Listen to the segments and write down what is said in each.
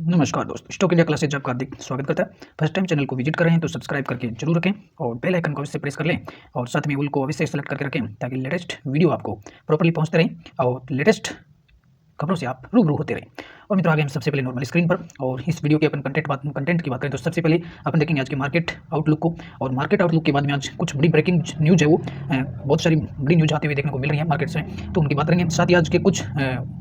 नमस्कार दोस्तों, stock India classes आपका हार्दिक स्वागत करता है। फर्स्ट टाइम चैनल को विजिट कर रहे हैं तो सब्सक्राइब करके जरूर रखें और बेल आइकन को अवश्य प्रेस कर लें और साथ में ऑल को अवश्य सेलेक्ट करके रखें ताकि लेटेस्ट वीडियो आपको प्रॉपर्ली पहुंचते रहें और लेटेस्ट खबरों से आप रूबरू होते रहें। और मित्रों, आगे हम सबसे पहले नॉर्मल स्क्रीन पर और इस वीडियो के अपन कंटेंट की बात करें तो सबसे पहले अपन देखेंगे आज के मार्केट आउटलुक को। और मार्केट आउटलुक के बाद में आज कुछ बड़ी ब्रेकिंग न्यूज है, वो बहुत सारी बड़ी न्यूज आती हुई देखने को मिल रही है मार्केट से, तो उनकी बात करेंगे। साथ ही आज के कुछ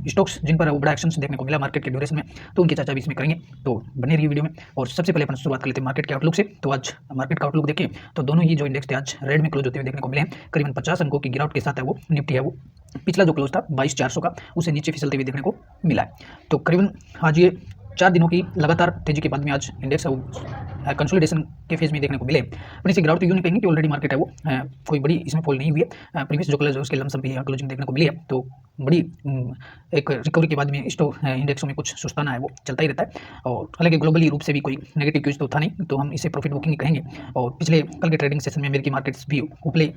स्टॉक्स जिन पर बड़ा एक्शन देखने को मिला मार्केट के ड्यूरेशन में, तो उनकी चर्चा भी इसमें करेंगे, तो बने रहिए वीडियो में। और सबसे पहले अपन शुरुआत कर लेते हैं मार्केट के आउटलुक से। तो आज मार्केट का आउटलुक देखें तो दोनों ही जो इंडेक्स थे आज रेड में क्लोज होते हुए देखने को मिले हैं। करीबन 50 अंकों की गिरावट के साथ है वो निफ्टी है वो पिछला जो क्लोज था 22,400 का, उसे नीचे फिसलते हुए देखने को मिला है। तो करीबन आज ये 4 दिनों की लगातार तेजी के बाद में आज इंडेक्स है वो कंसोलिडेशन के फेज में देखने को मिले। अपनी से गिरावट तो यूँ नहीं कहेंगे कि ऑलरेडी मार्केट है वो कोई बड़ी इसमें फॉल नहीं हुई है। प्रीवियस जो क्लोज है उसके लमसम भी क्लोजिंग देखने को मिली है, तो बड़ी एक रिकवरी के बाद में इंडेक्सों में कुछ सुस्ताना है वो चलता ही रहता है। और हालांकि ग्लोबली रूप से भी कोई नेगेटिव न्यूज तो था नहीं, तो हम इसे प्रॉफिट बुकिंग कहेंगे। और पिछले कल के ट्रेडिंग सेशन में अमेरिकी मार्केट्स भी उपले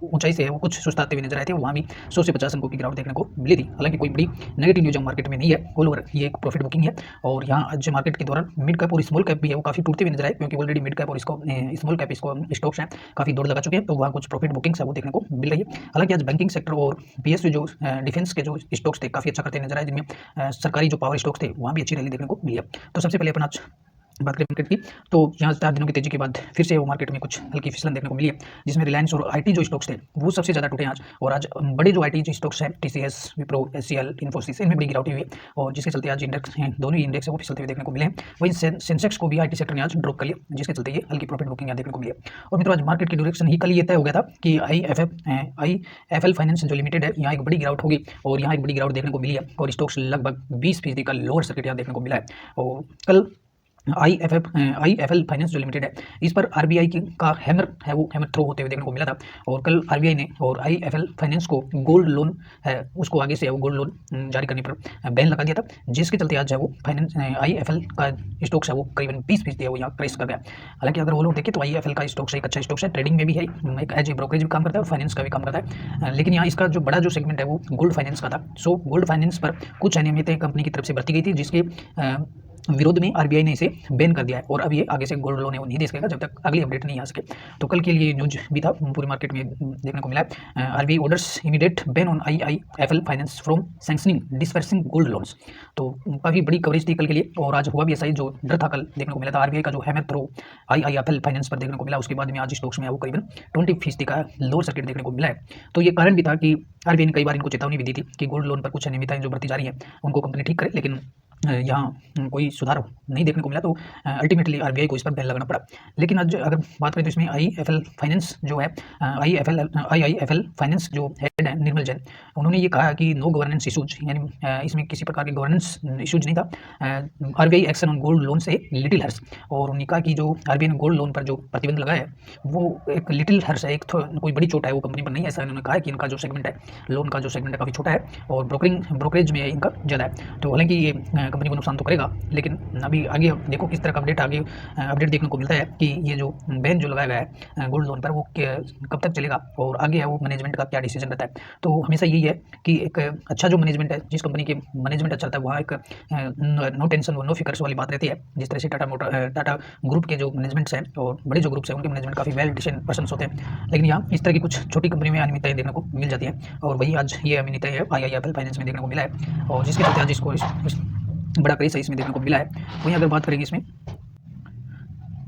ऊंचाई से है वो कुछ सुस्ताते हुए नजर आए थे, वहाँ भी 100 से 50 अंकों की गिरावट देखने को मिली थी। हालांकि कोई बड़ी नेगेटिव न्यूज मार्केट में नहीं है, ऑल ओवर ये एक प्रॉफिट बुकिंग है। और यहाँ आज मार्केट के दौरान मिड कैप और स्मॉल कैप भी है वो काफी टूटते हुए नजर आए, क्योंकि ऑलरेडी मिड कैप और स्मॉल कैप इसको स्टॉक्स हैं काफी दौड़ लगा चुके हैं, तो वहाँ कुछ प्रॉफिट बुकिंग्स है वो देखने को मिल रही है। हालांकि आज बैंकिंग सेक्टर और पीएसयू जो डिफेंस के जो स्टॉक्स थे काफी अच्छा करते नजर आए, जिनमें सरकारी जो पावर स्टॉक्स थे वहाँ भी अच्छी रैली देखने को मिली है। तो सबसे पहले अपन आज बात करें मार्केट की, तो यहाँ 4 दिनों की तेजी के बाद फिर से वो मार्केट में कुछ हल्की फिसलन देखने को मिली है, जिसमें रिलायंस और आईटी जो स्टॉक्स थे वो सबसे ज़्यादा टूटे आज। और आज बड़े जो आईटी जो स्टॉक्स हैं टीसीएस, विप्रो, एचसीएल, इन्फोसिस, इनमें बड़ी गिरावट हुई है, और जिसके चलते आज इंडेक्स हैं दोनों ही इंडेक्स है वो फिसलते हुए देखने को मिले हैं। वहीं सेंसेक्स को भी आईटी सेक्टर ने आज ड्रॉप कर लिया, जिसके चलते ये हल्की प्रॉफिट बुकिंग देखने को मिली है। और मित्रों, आज मार्केट की डायरेक्शन ही कल ये तय हो गया था कि आईएफएल फाइनेंस जो लिमिटेड है यहाँ एक बड़ी गिरावट होगी, और यहाँ एक बड़ी गिरावट देखने को मिली है, और स्टॉक्स लगभग 20% का लोअर सर्किट यहाँ देखने को मिला है। और कल आईएफएल फाइनेंस जो लिमिटेड है इस पर आरबीआई का हैमर है वो हैमर थ्रो होते हुए देखने को मिला था। और कल आरबीआई ने और आईएफएल फाइनेंस को गोल्ड लोन है उसको आगे से वो गोल्ड लोन जारी करने पर बैन लगा दिया था, जिसके चलते आज है वो फाइनेंस आईएफएल का स्टॉक्स है वो करीबन 20% है वो यहाँ क्रेश कर गया। हालांकि अगर वो लोग देखें तो आईएफएल का स्टॉक्स एक अच्छा स्टॉक्स है, ट्रेडिंग में भी है, एक एज ए ब्रोकरेज भी काम करता है और फाइनेंस का भी काम करता है। लेकिन यहाँ इसका जो बड़ा जो सेगमेंट है वो गोल्ड फाइनेंस का था। सो गोल्ड फाइनेंस पर कुछ अनियमितताएं कंपनी की तरफ से बरती गई थी, जिसके विरोध में आरबीआई ने इसे बैन कर दिया है, और अब ये आगे से गोल्ड लोन है वो नहीं दे सकेगा जब तक अगली अपडेट नहीं आ सके। तो कल के लिए न्यूज भी था पूरी मार्केट में देखने को मिला है। RBI orders immediate ban on IIFL finance from sanctioning dispersing gold loans. तो काफ़ी बड़ी कवरेज थी कल के लिए, और आज हुआ भी ऐसा ही जो डर था कल देखने को मिला था आरबीआई का जो हैमर थ्रो आईआईएफएल फाइनेंस पर देखने को मिला। उसके बाद में आज स्टॉक्स में वो करीबन 20% का लोअर सर्किट देखने को मिला है। तो ये कारण भी था कि आरबीआई ने कई बार इनको चेतावनी भी दी थी कि गोल्ड लोन पर कुछ अनियमितताएं जो बढ़ती जा रही है उनको कंपनी ठीक करे, लेकिन यहाँ कोई सुधार नहीं देखने को मिला, तो अल्टीमेटली आरबीआई को इस पर बैन लगाना पड़ा। लेकिन आज अगर बात करें तो इसमें आईएफएल फाइनेंस जो है आईआईएफएल फाइनेंस जो हेड है निर्मल जैन, उन्होंने ये कहा कि नो गवर्नेंस इशूज, यानी इसमें किसी प्रकार के गवर्नेंस इशूज नहीं था। RBI action on gold loan से लिटिल हर्ष, और उन्होंने कहा कि जो आरबीआई ने गोल्ड लोन पर जो प्रतिबंध लगाया है वो एक लिटिल हर्ष है, एक कोई बड़ी चोट है वो कंपनी पर नहीं है। ऐसा उन्होंने कहा कि इनका जो सेगमेंट है लोन का जो सेगमेंट है काफ़ी छोटा है और ब्रोकरेज में इनका ज़्यादा है। तो हालांकि ये कंपनी को नुकसान तो करेगा, लेकिन अभी आगे देखो किस तरह का अपडेट देखने को मिलता है कि ये जो बैन जो लगाया गया है गोल्ड लोन पर वो कब तक चलेगा, और आगे है वो मैनेजमेंट का क्या डिसीजन रहता है। तो हमेशा यही है कि एक अच्छा जो मैनेजमेंट है, जिस कंपनी के मैनेजमेंट अच्छा रहता है वहाँ एक नो टेंशन नो फिकर्स वाली बात रहती है। जिस तरह से टाटा ग्रुप के जो मैनेजमेंट्स हैं और बड़े जो ग्रुप्स हैं उनके मैनेजमेंट काफ़ी वेल डिसीजन पर्सन्स होते हैं, लेकिन यहाँ इस तरह की कुछ छोटी कंपनी में अनियमितताएं देखने को मिल जाती हैं, और वही आज ये अनियमितताएं आईआईएफएल फाइनेंस में देखने को मिला है, और जिसके चलते आज इसको बड़ा क्रेज इसमें देखने को मिला है। वहीं अगर बात करेंगे इसमें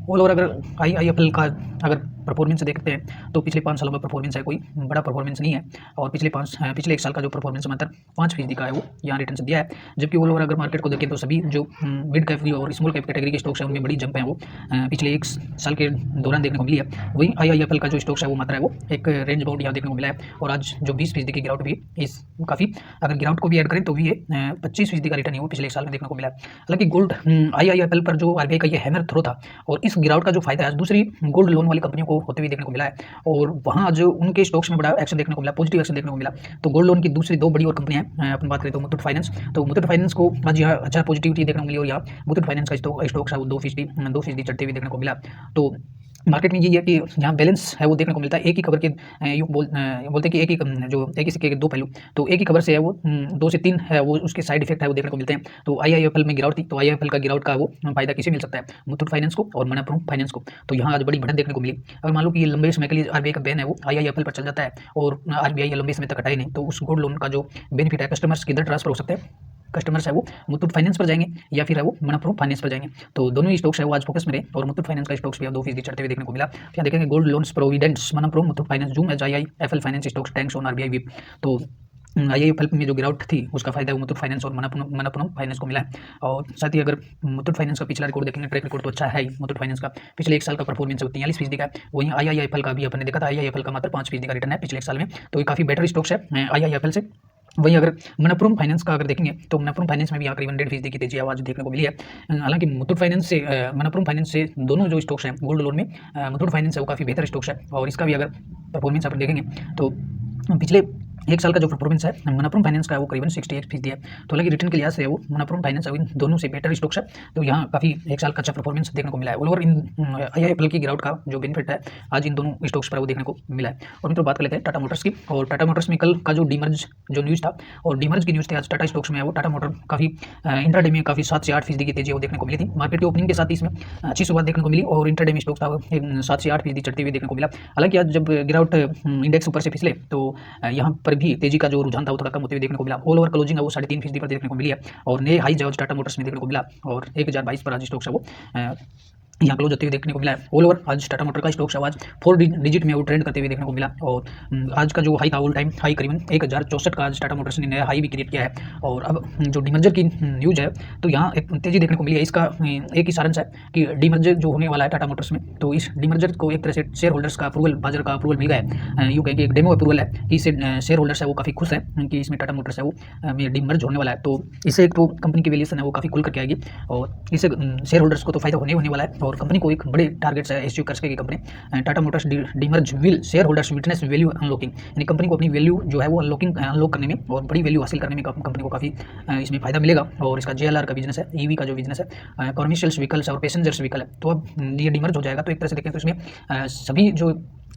ऑल ओवर अगर आईआईएफएल का अगर परफॉर्मेंस देखते हैं तो पिछले 5 सालों में परफॉर्मेंस है कोई बड़ा परफॉर्मेंस नहीं है, और पिछले 1 साल का जो परफॉर्मेंस मात्र 5% का है वो यहाँ रिटर्न दिया है। जबकि ऑल ओवर अगर मार्केट को देखें तो सभी जो मिड कैप और स्मॉल कैप कैटेगरी के स्टॉक्स हैं उनमें बड़ी जंप है वो पिछले 1 साल के दौरान देखने को मिली है। वहीं आईआईएफएल का जो स्टॉक्स है वो मात्रा है वो एक रेंज बाउंड यहाँ देखने को मिला है, और आज जो 20% की गिरावट भी इस काफ़ी अगर गिरावट को भी ऐड करें तो भी ये 25% का रिटर्न है वो पिछले 1 साल में देखने को मिला है। हालांकि गोल्ड आईआईएफएल पर जो आरबीआई का ये हैमर थ्रो था, और इस गिरावट का जो फायदा है आज दूसरी गोल्ड लोन वाली कंपनियों को होते हुए देखने को मिला है, और वहाँ जो उनके स्टॉक्स में बड़ा एक्शन देखने को मिला, पॉजिटिव एक्शन देखने को मिला। तो गोल्ड लोन की दूसरी 2 बड़ी और कंपनियां हैं, अपन बात करें तो मुथूट फाइनेंस को आज यहाँ अच्छा पॉजिटिविटी देखने को मिली, और यहाँ मुथूट फाइनेंस का स्टॉक्स है वो 2% चढ़ते हुए देखने को मिला। तो मार्केट में यही है कि यहाँ बैलेंस है वो देखने को मिलता है। एक ही खबर के बोलते हैं कि एक ही सिक्के के दो पहलू, तो एक ही खबर से है वो 2 से 3 है वो उसके साइड इफेक्ट है वो देखने को मिलते हैं। तो आईआईएफएल में गिरावट थी, तो आईआईएफएल का गिरावट का वो फायदा किसे मिल सकता है? मुथूट फाइनेंस को और मनप्पुरम फाइनेंस को। तो यहाँ आज बड़ी बढ़त देखने को मिली। अगर मान लो कि ये लंबे समय के लिए आरबीआई का बैन है वो आईआईएफएल पर चल जाता है और आरबीआई लंबे समय तक हटाए नहीं, तो उस गोल्ड लोन का जो बेनिफिट है कस्टमर्स किधर ट्रांसफर हो सकते हैं? कस्टमर्स है वो मुथूट फाइनेंस पर जाएंगे या फिर है वो मनप्पुरम फाइनेंस पर जाएंगे। तो दोनों ही स्टॉक्स है वो आज फोकस में रहे और मुथूट फाइनेंस का स्टॉक्स भी 2% चढ़ते हुए देखने को मिला। यहाँ देखेंगे gold loans providents Manappuram Muthoot finance zoom as IIFL finance stocks tanks on RBI whip. तो आईआईएफएल में जो गिरावट थी उसका फायदा मुथूट फाइनेंस और मनप्पुरम फाइनेंस को मिला है। और साथ ही अगर मुथूट फाइनेंस का पिछला रिकॉर्ड देखेंगे, ट्रैक रिकॉर्ड तो अच्छा है ही मुथूट फाइनेंस का। पिछले 1 साल का परफॉर्मेंस 43% का है। वहीं आईआईएफएल का भी अपने देखा था, आईआईएफएल का मात्र 5% का रिटर्न है पिछले 1 साल में। तो ये काफ़ी बेटर स्टॉक्स है आईआईएफएल से। वहीं अगर मनप्पुरम फाइनेंस का अगर देखेंगे तो मनप्पुरम फाइनेंस में भी करीबन 1.5% की तेजी आवाज देखने को मिली है। हालांकि मुथूट फाइनेंस से मनप्पुरम फाइनेंस से दोनों जो स्टॉक्स हैं गोल्ड लोन में मुथूट फाइनेंस है वो काफ़ी बेहतर स्टॉक्स है। और इसका भी अगर परफॉर्मेंस आप देखेंगे तो पिछले 1 साल का जो परफॉर्मेंस है मनप्पुरम फाइनेंस का वो करीबन 68% है। तो हालांकि रिटर्न के लिहाज से वो मनप्पुरम फाइनेंस इन दोनों से बेटर स्टॉक्स है। तो यहाँ काफ़ी 1 साल का अच्छा परफॉर्मेंस देखने को मिला है। ओवर इन आईआईएफएल की गिरावट का जो बेनिफिट है आज इन दोनों स्टॉक्स पर वो देखने को मिला है। और मित्रों बात कर लेते हैं टाटा मोटर्स की। और टाटा मोटर्स में कल का जो डीमर्ज जो न्यूज़ था और डीमर्ज की न्यूज़ थी आज टाटा स्टॉक्स में है वो टाटा मोटर काफ़ी इंट्राडे में काफ़ी 7 से 8% की तेजी वो देखने को मिली थी। मार्केट की ओपनिंग के साथ ही इसमें अच्छी शुरुआत देखने को मिली और इंट्राडे में स्टॉक्स था 7 से 8% चढ़ते हुए देखने को मिला। हालांकि आज जब गिरावट इंडेक्स ऊपर से फिसले तो यहाँ पर भी तेजी का जो रुझान था वो थोड़ा कम होते हुए देखने को मिला। ऑल ओवर क्लोजिंग है वो 3.5% पर देखने को मिली है और नए हाई जो टाटा मोटर्स में देखने को मिला और 1022 पर आज स्टॉक्स है वो यहाँ क्लोज होते हुए देखने को मिला है। ऑल ओवर आज टाटा मोटर का स्टॉक्स आवाज 4 डिजिट में वो ट्रेंड करते हुए देखने को मिला। और आज का जो हाई था ऑल टाइम हाई करीबन 1064 का आज टाटा मोटर्स ने नया हाई भी क्रिएट किया है। और अब जो डीमर्जर की न्यूज़ है तो यहाँ एक तेजी देखने को मिली है। इसका एक ही सारांश है कि डीमर्जर जो होने वाला है टाटा मोटर्स में, तो इस डीमर्जर को एक तरह से शेयर होल्डर्स का अप्रूवल, बाजार का अप्रूवल मिल गया है। यूँ कहें कि एक डेमो अप्रूवल है कि इससे शेयर होल्डर्स है वो काफ़ी खुश है कि इसमें टाटा मोटर्स है वो डीमर्ज होने वाला है। तो इससे एक तो कंपनी की वैल्यूएशन है वो काफ़ी खुल करके आएगी और इससे शेयर होल्डर्स को तो फायदा होने वाला है और कंपनी को एक बड़े टारगेट्स है अचीव कर सकेगी company. Tata Motors demerge will share holders witness value unlocking, यानी कंपनी को अपनी वैल्यू जो है वो अनलॉक करने में और बड़ी वैल्यू हासिल करने में कंपनी को काफ़ी इसमें फायदा मिलेगा। और इसका JLR का बिजनेस है, EV का जो बिजनेस है, कॉमर्शियल व्हीकल्स और पैसेंजर्स व्हीकल है, तो अब ये डीमर्ज हो जाएगा। तो एक तरह से देखें तो इसमें सभी जो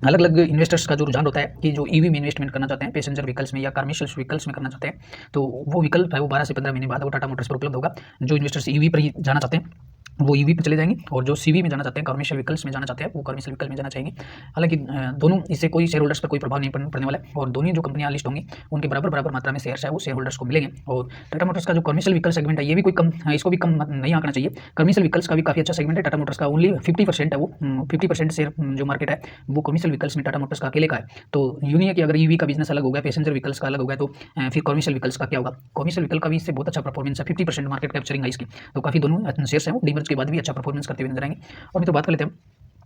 अलग अलग इन्वेस्टर्स का जो रुझान होता है कि जो EV में इन्वेस्टमेंट करना चाहते हैं, पैसेंजर व्हीकल्स में या कॉमर्शियल व्हीकल्स में करना चाहते हैं, तो वो विकल्प है वो 12 से 15 महीने बाद वो टाटा मोटर्स पर उपलब्ध होगा। जो इन्वेस्टर्स EV पर ही जाना चाहते हैं वो EV पे चले जाएंगे और जो CV में जाना चाहते हैं, कॉमर्शियल व्हीकल्स में जाना चाहते हैं, वो कॉमर्शियल व्हीकल में जाना चाहेंगे। हालांकि दोनों इससे कोई शेयर होल्डर्स पर कोई प्रभाव नहीं पड़ने वाला है और दोनों जो कंपनियां लिस्ट होंगी उनके बराबर मात्रा में शेयर्स है वो शेयर होल्डर्स को मिलेंगे। और टाटा मोटर्स का जो कॉमर्शियल व्हीकल सेगमेंट है ये भी कोई कम, इसको भी कम नहीं आंकना चाहिए। कॉमर्शियल व्हीकल्स का भी काफ़ी अच्छा सेगमेंट है टाटा मोटर्स का, ओनली 50% है वो 50% शेयर जो मार्केट है वो कॉमर्शियल व्हीकल्स में टाटा मोटर्स का अकेले का है। तो यूँ नहीं है कि अगर EV का बिजनेस अलग हो गया, पैसेंजर व्हीकल्स का अलग हो गया, तो फिर कॉमर्शियल व्हीकल्स का क्या होगा। कॉमर्शियल व्हीकल का भी इससे बहुत अच्छा परफॉर्मेंस है, 50% मार्केट कैप्चरिंग है इसकी। तो काफ़ी दोनों शेयर्स हैं वो डीमर्ज के बाद भी अच्छा परफॉर्मेंस करते हुए नजर आएंगे। और तो बात कर लेते हैं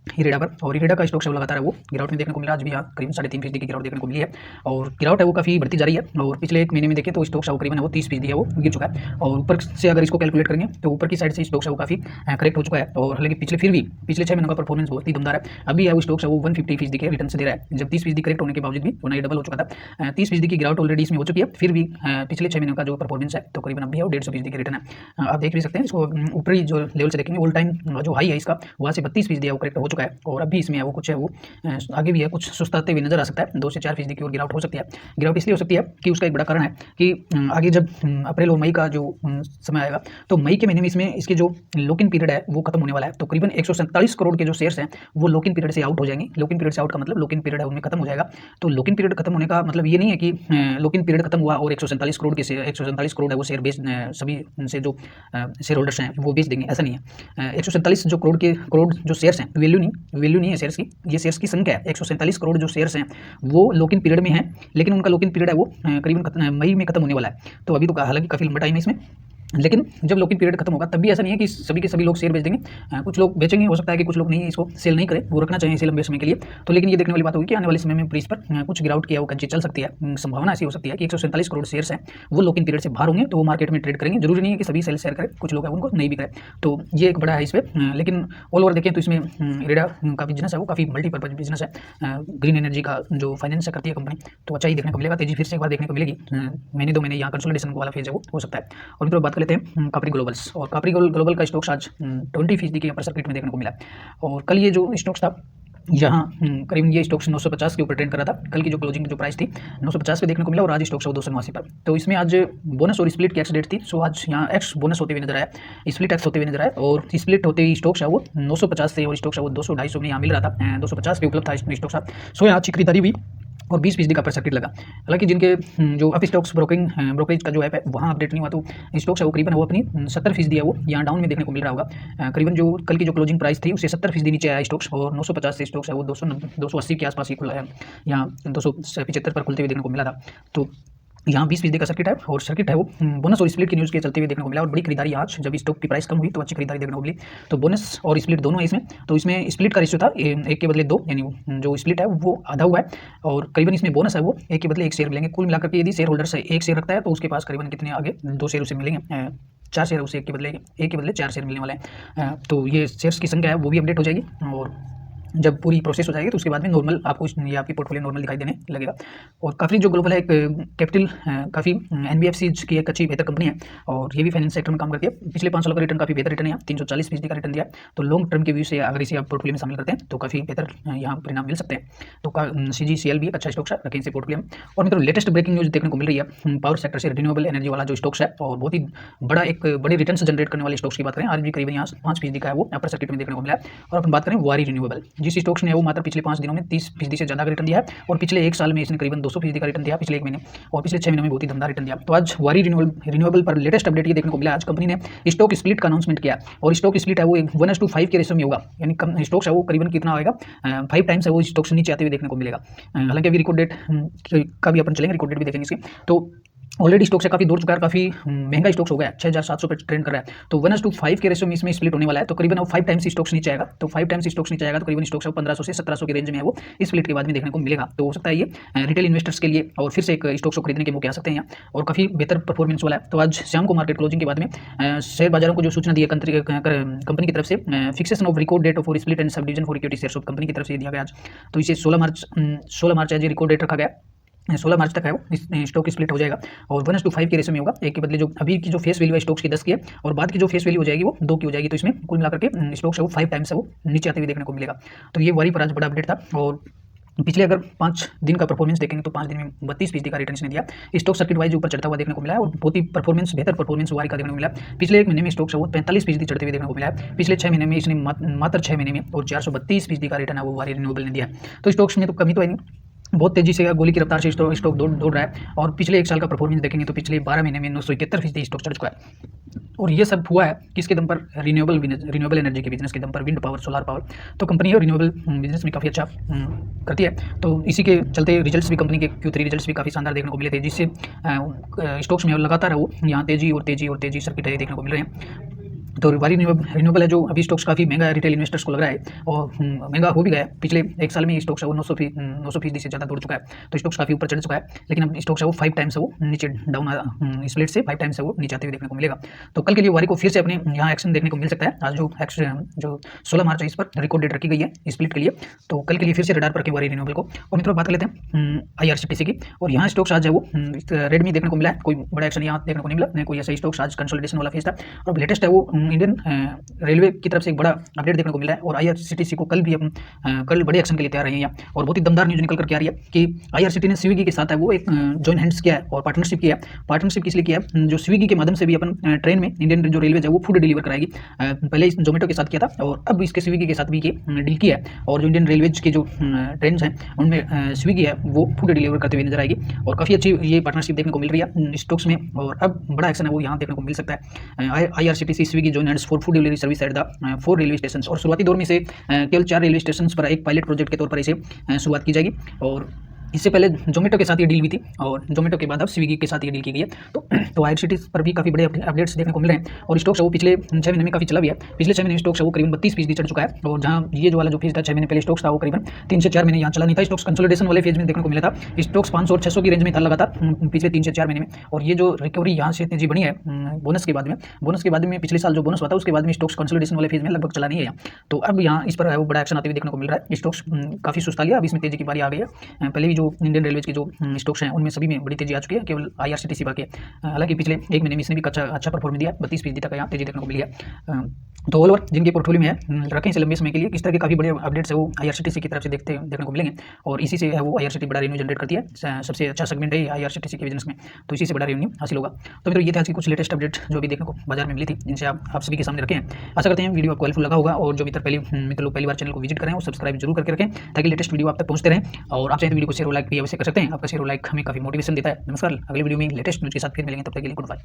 हीरेडा पर। और हीरेडा का स्टॉक से लगातार है वो गिरावट में देखने को मिला। आज भी यहाँ करीबन 3.5% की गिरावट देखने को मिली है और गिरावट है वो काफ़ी बढ़ती जा रही है। और पिछले 1 महीने में देखें तो स्टॉक्स है वो करीबन 30% है वो गिर चुका है। और ऊपर से अगर इसको कैलकुलेट करेंगे तो ऊपर की साइड से स्टॉक्स है वो काफ़ी करेक्ट हो चुका है। और हालांकि फिर भी पिछले 6 महीनों का परफॉर्मेंस बहुत ही दमदार है। अभी है वो स्टॉक्स है वो 150% के रिटर्न से दे रहा है, जब 30% करेक्ट होने के बावजूद भी वो डबल हो चुका था। 30% की गिरावट ऑलरेडी इसमें हो चुकी है, फिर भी पिछले 6 महीनों का जो परफॉर्मेंस है तो करीबन अभी है वो 150% के रिटर्न है। आप देख भी सकते हैं इसको ऊपरी जो लेवल से देखेंगे ऑल टाइम जो हाई है इसका वहाँ से 32% है वो करेक्ट हो चुका है। और अभी इसमें है वो कुछ है वो आगे भी है कुछ सुस्ताते हुए नजर आ सकता है, 2 से 4% की और गिरावट हो सकती है। गिरावट इसलिए हो सकती है कि उसका एक बड़ा कारण है कि आगे जब अप्रैल और मई का जो समय आएगा तो मई के महीने में इसमें इसके जो लॉक इन पीरियड है वो खत्म होने वाला है। तो करीबन 147 करोड़ के जो शेयर्स हैं वो लॉक इन पीरियड से आउट हो जाएंगे। लॉक इन पीरियड से आउट का मतलब लॉक इन पीरियड है उनमें खत्म हो जाएगा। तो लॉक इन पीरियड खत्म होने का मतलब ये नहीं है कि लॉक इन पीरियड खत्म हुआ और 147 करोड़ के 147 करोड़ है वो शेयर बेच सभी से जो शेयर होल्डर्स हैं वो बेच देंगे, ऐसा नहीं है। 147 जो करोड़ जो शेयर्स हैं वैल्यू नहीं है शेयर्स की, ये शेयर्स की संख्या है। 147 करोड़ जो शेयर्स हैं वो लॉक इन पीरियड में है, लेकिन उनका लॉक इन पीरियड है वो करीबन मई में खत्म होने वाला है। तो अभी तो हालांकि काफ़ी लंबा टाइम है इसमें, लेकिन जब लॉक इन पीरियड खत्म होगा तब भी ऐसा नहीं है कि सभी के सभी लोग शेयर बेच देंगे। कुछ लोग बेचेंगे, हो सकता है कि कुछ लोग नहीं इसको सेल नहीं करें, वो रखना चाहिए इसे लंबे समय के लिए। तो लेकिन ये देखने वाली बात होगी कि आने वाले समय में प्रीस पर कुछ गिरावट की है वो कंची चल सकती है। संभावना ऐसी हो सकती है कि 147 करोड़ शेयर्स हैं वो लॉक इन पीरियड से बाहर होंगे तो वो मार्केट में ट्रेड करेंगे। जरूरी नहीं है कि सभी सेल शेयर करें, कुछ लोग हैं उनको नहीं भी करें। तो ये एक बड़ा है इस पर। लेकिन ऑल ओवर देखें तो इसमें हीरेडा का बिजनेस है वो काफ़ी मल्टीपर्पज बिजनेस है। ग्रीन एनर्जी का जो फाइनेंस करती है कंपनी, तो अच्छा ही देखने को मिलेगा। तेजी फिर से एक बार देखने को मिलेगी, महीने 2 महीने यहाँ कंसोलिडेशन वाला फेज है वो हो सकता है। और मित्रों बात लेते हैं कापरी ग्लोबल्स। और कापरी ग्लोबल का स्टॉक्स आज 20% के अपर सर्किट में देखने को मिला। और कल ये जो स्टॉक्स था यहाँ करीबन ये स्टॉक्स 950 के ऊपर ट्रेंड करा था। कल की जो क्लोजिंग जो प्राइस थी 950 पे देखने को मिला और आज स्टॉक्स है 289 पर। तो इसमें आज बोनस और स्प्लिट की एक्स डेट थी। सो आज यहाँ एक्स बोनस होते हुए नजर आया, स्प्लिट एक्स होते हुए नजर आया और स्प्लिट होते ही स्टॉक्स है वो 950 से और स्टॉक्स है वो 200-250 में यहाँ मिल रहा था, 250 पे उपलब्ध था स्टॉक्स। सो यहाँ अच्छी खरीदारी हुई और 20% का अपर सर्किट लगा। हालांकि जिनके जो अप स्टॉक्स ब्रोकरेज का जो ऐप है वहाँ अपडेट नहीं हुआ, तो स्टॉक्स है वो करीबन वो अपनी 70% है वो यहाँ डाउन में देखने को मिल रहा होगा। करीबन जो कल की जो क्लोजिंग प्राइस थी उससे 70% नीचे आया स्टॉक्स और 950 से स्टॉक्स है वो 280 के आसपास ही खुला है, यहाँ 275 पर खुलते हुए देखने को मिला था। तो यहाँ 20% का सर्किट है और सर्किट है वो बोनस और स्प्लिट की न्यूज़ के चलते हुए देखने को मिला। और बड़ी खरीदारी आज जब स्टॉक की प्राइस कम हुई तो अच्छी खरीदारी देखने को मिली। तो बोनस और स्प्लिट दोनों है इसमें। तो इसमें स्प्लिट का रेशियो था 1 के बदले 2, यानी जो स्प्लिट है वो आधा हुआ है और करीबन इसमें बोनस है वो 1 के बदले 1 शेयर मिलेंगे। कुल मिलाकर के यदि शेयर होल्डर से 1 शेयर रखता है तो उसके पास करीबन कितने आगे 2 शेयर उसे मिलेंगे, 4 शेयर उसे 1 के बदले 4 शेयर मिलने वाले हैं। तो ये शेयर्स की संख्या है वो भी अपडेट हो जाएगी और जब पूरी प्रोसेस हो जाएगी तो उसके बाद में नॉर्मल आपको ये आपकी पोर्टफोलियो नॉर्मल दिखाई देने लगेगा। और काफ़ी जो ग्लोबल है एक कैपिटल काफ़ी एनबीएफसी की एक अच्छी बेहतर कंपनी है और ये भी फाइनेंस सेक्टर में काम करती है। पिछले 5 सालों का रिटर्न काफ़ी बेहतर रिटर्न है, 340% का रिटर्न दिया। तो लॉन्ग टर्म के व्यू से अगर इसे आप पोर्टफोलियो में शामिल करते हैं तो काफ़ी बेहतर यहाँ परिणाम मिल सकते हैं। तो CGCL भी एक अच्छा स्टॉक्स है, रखें इसे पोर्टफोलियो में। और मित्रों लेटेस्ट ब्रेकिंग न्यूज़ देखने को मिल रही है पावर सेक्टर से, रिन्यूएबल एनर्जी वाला जो स्टॉक्स है और बहुत ही बड़े रिटर्न जनरेट करने वाले स्टॉक्स की बात करें, आज भी करीबन यहाँ 5% का है वो अपर सर्किट में देखने को मिला है। और अपन बात करें वारी रिन्यूएबल, जिस स्टॉक्स ने वो मात्र पिछले 5 दिनों में 30% से ज़्यादा का रिटर्न दिया है और पिछले 1 साल में इसने करीबन 200% का रिटर्न दिया, पिछले 1 महीने और पिछले 6 महीनों में बहुत ही दमदार रिटर्न दिया। तो आज वारी रिन्यूएबल पर लेटेस्ट अपडेट ये देखने को मिला। आज कंपनी ने स्टॉक स्प्लिट का अनाउंसमेंट किया और स्टॉक स्प्लिट है वो 1:5 के रेशियो में होगा, यानी स्टॉक्स है वो करीबन कितना आएगा 5 टाइम्स है वो स्टॉक्स नीचे आते हुए देखने को मिलेगा। हालांकि अभी रिकॉर्ड डेट का भी अपन चलेंगे, रिकॉर्ड डेट भी देखेंगे इसकी। तो ऑलरेडी स्टॉक से काफी दूर चुका है, काफी महंगा स्टॉक्स हो गया है, 6700 पर ट्रेंड कर रहा है। तो 1:5 के रेशियो में इसमें स्प्लिट होने वाला है, तो करीबन वो 5 टाइम्स स्टॉक्स नीचे आएगा। तो 5 टाइम्स स्टॉक्स नीचे आएगा तो करीबन स्टॉक्स 1500 से 1700 के रेंज में है वो स्प्लिट के बाद में देखने को मिलेगा। तो हो सकता है ये रिटेल इन्वेस्टर्स के लिए और फिर से एक स्टॉक्स को खरीदने के मौके आ सकते हैं यहाँ और काफी बेहतर परफॉर्मेंस वाला है। तो आज शाम को मार्केट क्लोजिंग के बाद में शेयर बाजारों को जो सूचना दी है कंपनी की तरफ से, fixation of record date for split and subdivision for equity shares of company की तरफ से दिया गया आज। तो इसे 16 मार्च आज रिकॉर्ड डेट रखा गया, 16 मार्च तक है वो स्टॉक स्प्लिट हो जाएगा और 1:5 के रेशियो में होगा। 1 के बदले जो अभी की जो फेस वैल्यू है स्टॉक्स की 10 की है और बाद की जो फेस वैल्यू हो जाएगी वो 2 की हो जाएगी। तो इसमें कुल मिलाकर के स्टॉक्स है वो 5 टाइम्स है वो नीचे आते हुए देखने को मिलेगा। तो ये वारी पर आज बड़ा अपडेट था। और पिछले अगर 5 दिन का परफॉर्मेंस देखेंगे तो 5 दिन में 32% का रिटर्न इसने दिया। स्टॉक सर्किट वाइज ऊपर चढ़ता हुआ देखने को मिला है और बहुत ही बेहतर परफॉर्मेंस वारी का देखने को मिला। पिछले 1 महीने में स्टॉक्स है वो 45% चढ़ते हुए देखने को मिला है। पिछले 6 महीने में इसने मात्र 6 महीने में और 432% का रिटर्न है वो वारी रिन्यूएबल ने दिया। तो स्टॉक्स में तो कमी तो है नहीं, बहुत तेजी से गोली की रफ्तार से स्टॉक दौड़ रहा है। और पिछले 1 साल का परफॉर्मेंस देखेंगे तो पिछले 12 महीने में 971% स्टॉक चढ़ चुका है। और ये सब हुआ है किसके दम पर? रिन्यूएबल एनर्जी के बिजनेस के दम पर, विंड पावर, सोलर पावर। तो कंपनी है रिन्यूएबल बिजनेस में काफ़ी अच्छा करती है। तो इसी के चलते रिजल्ट्स भी कंपनी के Q3 रिजल्ट्स भी काफ़ी शानदार देखने को मिले थे, जिससे स्टॉक्स में लगातार वो यहाँ तेजी सर्किट है देखने को मिल रहे हैं। तो वारी रिन्यूएबल है जो अभी स्टॉक्स काफ़ी महंगा है, रिटेल इन्वेस्टर्स को लग रहा है और महंगा हो भी गया है। पिछले 1 साल में स्टॉक्स है वो 900% से ज़्यादा दौड़ चुका है, तो स्टॉक्स काफ़ी ऊपर चढ़ चुका है। लेकिन अब स्टॉक्स है वो 5 टाइम्स है वो नीचे डाउन स्प्लिट से 5 टाइम्स है वो नीचे आते हुए देखने को मिलेगा। तो कल के लिए वारी को फिर से अपने यहाँ एक्शन देखने को मिल सकता है। आज जो 16 मार्च है इस पर रिकॉर्ड डेट रखी गई है स्प्लिट के लिए, तो कल के लिए फिर से रडार पर रखें वारी रिन्यूएबल को। और मित्रों बात कर लेते हैं IRCTC की। और यहाँ स्टॉक्स आज है वो रेड में देखने को मिला है, कोई बड़ा एक्शन यहाँ देखने को नहीं मिला, कोई ऐसा स्टॉक्स आज कंसोलिडेशन वाला फेज था। और लेटेस्ट है वो इंडियन रेलवे की तरफ से एक बड़ा अपडेट देखने को मिला है और IRCTC को कल बड़े एक्शन के लिए तैयार है यहाँ। और बहुत ही दमदार न्यूज निकल करके आ रही है कि IRCTC ने स्विगी के साथ है वो एक जॉइन हैंड्स किया है और पार्टनरशिप किया है। पार्टनरशिप किस लिए किया है? जो स्विगी के माध्यम से भी अपन ट्रेन में इंडियन जो रेलवे है वो फूड डिलीवर कराएगी। पहले इस जोमेटो के साथ किया था और अब इसके स्विगी के साथ भी डील किया है। और जो इंडियन रेलवेज के जो ट्रेन हैं उनमें स्विगी है वो फूड डिलीवर करते हुए नजर आएगी और काफ़ी अच्छी ये पार्टनरशिप देखने को मिल रही है स्टॉक्स में। और अब बड़ा एक्शन है वो यहाँ देखने को मिल सकता है। IRCTC Swiggy join hands for food delivery service at the 4 railway station. और शुरुआती दौर में इसे केवल 4 रेलवे स्टेशन पर एक पायलट प्रोजेक्ट के तौर पर इसे शुरुआत की जाएगी। और इससे पहले जोमेटो के साथ ये डील हुई थी और जोमेटो के बाद अब स्विगी के साथ ये डील की गई है। तो IRCTC पर भी काफ़ी बड़े अपडेट्स देखने को मिल रहे हैं। और स्टॉक्स है वो पिछले 6 महीने में काफ़ी चला भी है। पिछले 6 महीने में स्टॉक्स है वो करीबन 32% चढ़ चुका है। और जहाँ ये जो वाला जो फेज था 6 महीने पहले स्टॉक्स था वो करीबन 3 से 4 महीने यहाँ चला नहीं था। स्टॉक्स कंसोलिडेशन वाले फेज में देखने को मिला था। स्टॉक्स 500 और 600 की रेंज में था लगातार पिछले 3 से 4 महीने में। और ये जो रिकवरी यहाँ से तेजी बनी है बोनस के बाद में पिछले साल जो बोनस हुआ था उसके बाद में स्टॉक्स कंसोलिडेशन वाले फेज में लगभग चला नहीं है यहाँ। तो अब यहाँ इस पर वो बड़ा एक्शन आते हुए देखने को मिल रहा है। स्टॉक्स काफ़ी सुस्ता लिया, अब इसमें तेजी की बारी आ गई है। पहले भी जो इंडियन रेलवेज की जो स्टॉक्स हैं उनमें सभी में बड़ी तेजी आ चुकी है, केवल IRCTC बाकी है। हालांकि पिछले एक महीने में इसने भी अच्छा परफॉर्म दिया, 32% तक यहाँ तेजी देखने को मिली है। तो ऑल ओवर जिनके पोर्टफोलियो में है रखें इसे लंबे समय के लिए। इस तरह के काफ़ी बड़े अपडेट्स है वो IRCTC की तरफ से देखने को मिलेंगे और इसी से वो IRCTC बड़ा रेवेन्यू जनरेट करती है। सबसे अच्छा सेगमेंट है IRCTC के बिजनेस में, तो इसी से बड़ा रेवेन्यू हासिल होगा। तो मित्रों ये थे आज की कुछ लेटेस्ट अपडेट जो अभी देखने को बाजार में मिली थी, जिनसे आप सभी के सामने रखें। आशा करते हैं वीडियो आपको हेल्पफुल लगा होगा और जो मित्र लोग पहली बार चैनल को विजिट करें वो सब्सक्राइब जरूर करके रखें ताकि लेटेस्ट वीडियो आप तक पहुंचते रहें। और आप चाहें तो वीडियो को शेयर और लाइक भी अवश्य कर सकते हैं। आपका शेयर और लाइक हमें काफ़ी मोटिवेशन देता है। नमस्कार, अगली वीडियो में लेटेस्ट न्यूज़ के साथ फिर मिलेंगे, तब तक के लिए गुड बाय।